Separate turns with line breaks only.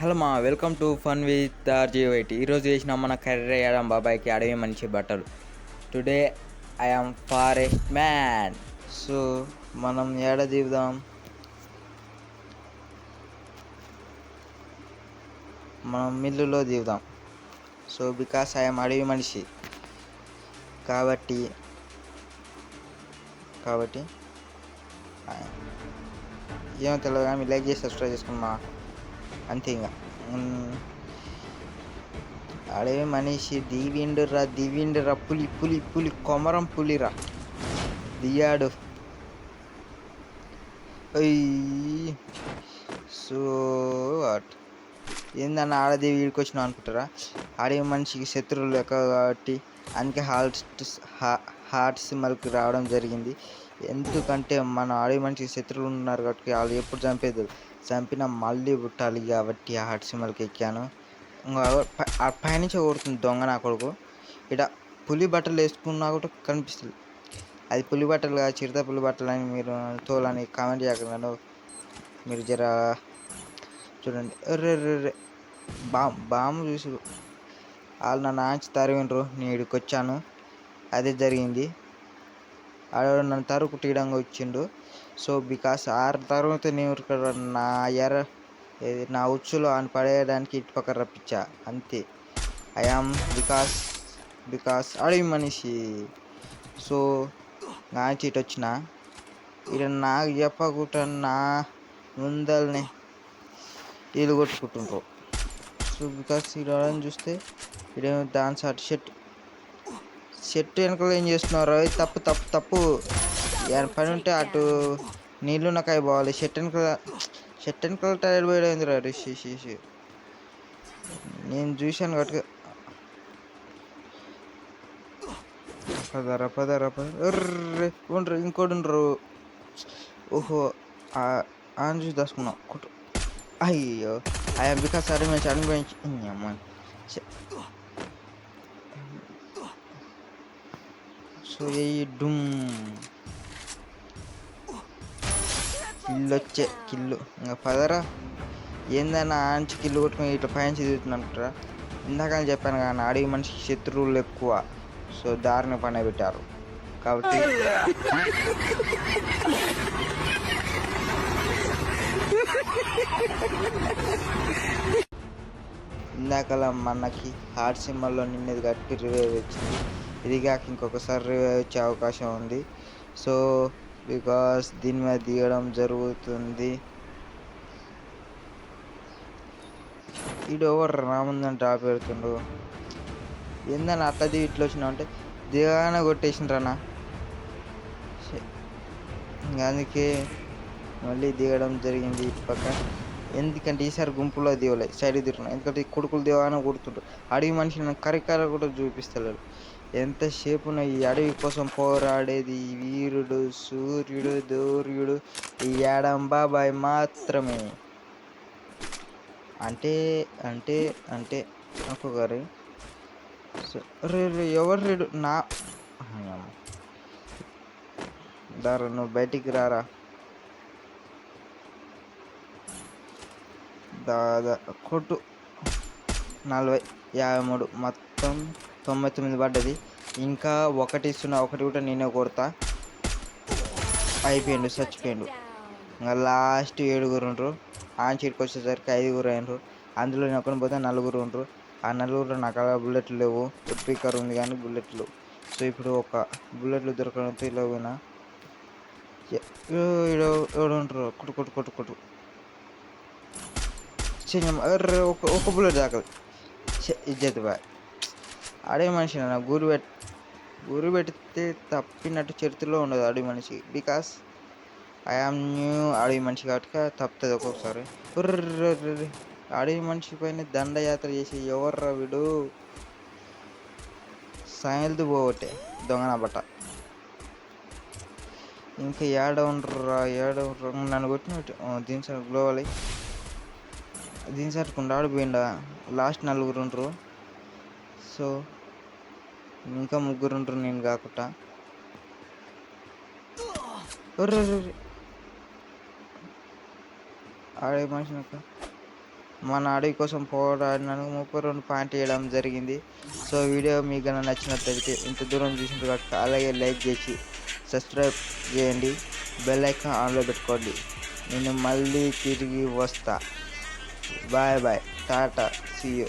Hello మా welcome to fun with ఆర్జీవైటీ. ఈరోజు చేసిన మన కర్రీ వేయడం బాబాయ్కి అడవి మంచి బట్టలు. Today I'm forest man. So మనం ఏడ దిగుదాం? మనం మిల్లులో దిగుదాం. సో బికాస్ ఐఎమ్ అడవి మనిషి కాబట్టి ఏమో తెలియదు కానీ లైక్ చేసి సబ్స్క్రైబ్ చేసుకున్నా అంతే. ఇంకా అడవి మనిషి దివిండురా పులి పులి పులి కొమరం పులిరా దిగాడు. సో వాట్ ఏందన్న ఆడదేవి వీడికి వచ్చినావు అనుకుంటారా? అడవి మనిషికి శత్రువులు ఎక్కువ కాబట్టి అందుకే హార్ట్ సింబల్కి రావడం జరిగింది. ఎందుకంటే మన అడవి మనిషికి శత్రువులు ఉన్నారు కాబట్టి వాళ్ళు ఎప్పుడు చంపినా మళ్ళీ పుట్టాలి కాబట్టి ఆ హార్ట్ సింబల్కి ఎక్కాను. పైనుంచి కొడుతుంది దొంగ నా కొడుకు. ఇక్కడ పులి బట్టలు వేసుకున్నా కూడా కనిపిస్తుంది. అది పులి బట్టలు కాదు, చిరుత పులి బట్టలు అని మీరు తోలని కామెంట్ చేయగలను. మీరు జర చూడండి. ఎర్రెర్రె బాంబు చూసి వాళ్ళు నన్ను ఆంచి తరివిండ్రు. నేను ఇక్కడికి వచ్చాను, అదే జరిగింది. ఆడ నన్ను తరువు కుట్టియడంగా వచ్చిండు. సో బికాస్ తరువాత నేను నా ఉచ్చులో అని పడేయడానికి ఇటు పక్క రప్పించా అంతే. ఐఆమ్ బికాస్ అడవి మనిషి. సో నా చీట వచ్చిన ఇక్కడ నాకు చెప్పకుండా నా ముందల్ని వీళ్ళు కొట్టుకుంటుండ్రు. సో బికాస్ ఇక్కడ చూస్తే ఇదేమో డాన్స్ ఆర్ట్ షర్ట్ వెనకాల ఏం చేస్తున్నారు? తప్పు తప్పు తప్పు. పని ఉంటే అటు నీళ్ళు నాకాయ పోవాలి. షర్ట్ వెనకాల టైర్ పోయడం రిషి నేను చూశాను కాబట్టి. పదరా ఉండరు ఇంకోటి ఉండరు. ఓహో అని చూసి దాచుకున్నాం. అయ్యో ఐఎమ్ బికాస్ అనిపించి అమ్మ. సో డుమ్ కిల్లు ఇంకా పదరా. ఏందన్నా ఆంచి కిల్లు కొట్టుకుని ఇట్లా పైన చదువుతున్నట్టురా. ఇందాకని చెప్పాను కానీ అడవి మనిషికి శత్రువులు ఎక్కువ. సో దారిని పని పెట్టారు కాబట్టి ఇందాకలా మనకి హార్ట్ సింబల్లో నిన్నది కట్టి రివైవ్ వచ్చింది. ఇది కాక ఇంకొకసారి రివైవ్ వచ్చే అవకాశం ఉంది. సో బికాస్ దీని మీద దిగడం జరుగుతుంది. ఇడు ఎవరు రాముందని డ్రాప్ పెడుతుండు. ఏందని అట్లా దిగి ఇట్లా వచ్చినావు అంటే దిగానే కొట్టేసిండ్రన్నా. అందుకే మళ్ళీ దిగడం జరిగింది ఇటు పక్క. ఎందుకంటే ఈసారి గుంపులో దిగలేదు, సైడ్ దిగుతున్నాం. ఎందుకంటే కొడుకులు దిగానే కొడుతుంటారు. అడవి మనిషిని కరికార కూడా చూపిస్తలేడు. ఎంతసేపు ఈ అడవి కోసం పోరాడేది వీరుడు సూర్యుడు దౌర్యుడు ఈ యాడం బాబాయ్ మాత్రమే. అంటే అంటే అంటే ఒక్కొక్కరి ఎవరు రేడు నా దారా నువ్వు బయటికి రారా. కొట్టు 40 53 మొత్తం 99 పడ్డది. ఇంకా ఒకటి కూడా నేనే కొడతా. అయిపోయిండు, చచ్చిపోయిండు. ఇంకా లాస్ట్ 7 ఉండరు. ఆంచీడికి వచ్చేసరికి 5 అయినరు. అందులో ఒకరిని పోతే 4 ఉండరు. ఆ 4 నాకు అలా బుల్లెట్లు లేవు. స్పీకర్ ఉంది కానీ బుల్లెట్లు. సో ఇప్పుడు ఒక బుల్లెట్లు దొరకడంతో ఇలా పోయినా ఎవడు ఉంటారు. కొట్టు ఒక బుల్లెట్ దాకా ఇజ్జత్ బాయ్. అడవి మనిషి నా గురి పెడితే తప్పినట్టు చరిత్రలో ఉండదు అడవి మనిషి. బికాస్ ఐఆమ్ న్యూ అడవి మనిషి కాబట్టి తప్పుతుంది ఒక్కొక్కసారి. అడవి మనిషి పైన దండయాత్ర చేసి ఎవర్రా వీడు సాయల్ది పోగొట్టే దొంగన బట్ట. ఇంకా ఏడ ఉండరా నన్ను కొట్టినట్టు దీనిసారి గ్లోవాలి. దీనిసారి కుండా ఆడిపోయిండా. లాస్ట్ 4 ఉండరు. సో ఇంకా 3 ఉండరు నేను కాకుండా. ఆడే మనిషి మన అడవి కోసం పోరాడినందుకు 32 పాయింట్ ఇవ్వడం జరిగింది. సో వీడియో మీకు కనుక నచ్చినట్లయితే ఇంత దూరం చూసిన కాబట్టి అలాగే లైక్ చేసి సబ్స్క్రైబ్ చేయండి, బెల్ ఐకాన్ ఆన్లో పెట్టుకోండి. నేను మళ్ళీ తిరిగి వస్తా. Bye bye, tata, see you.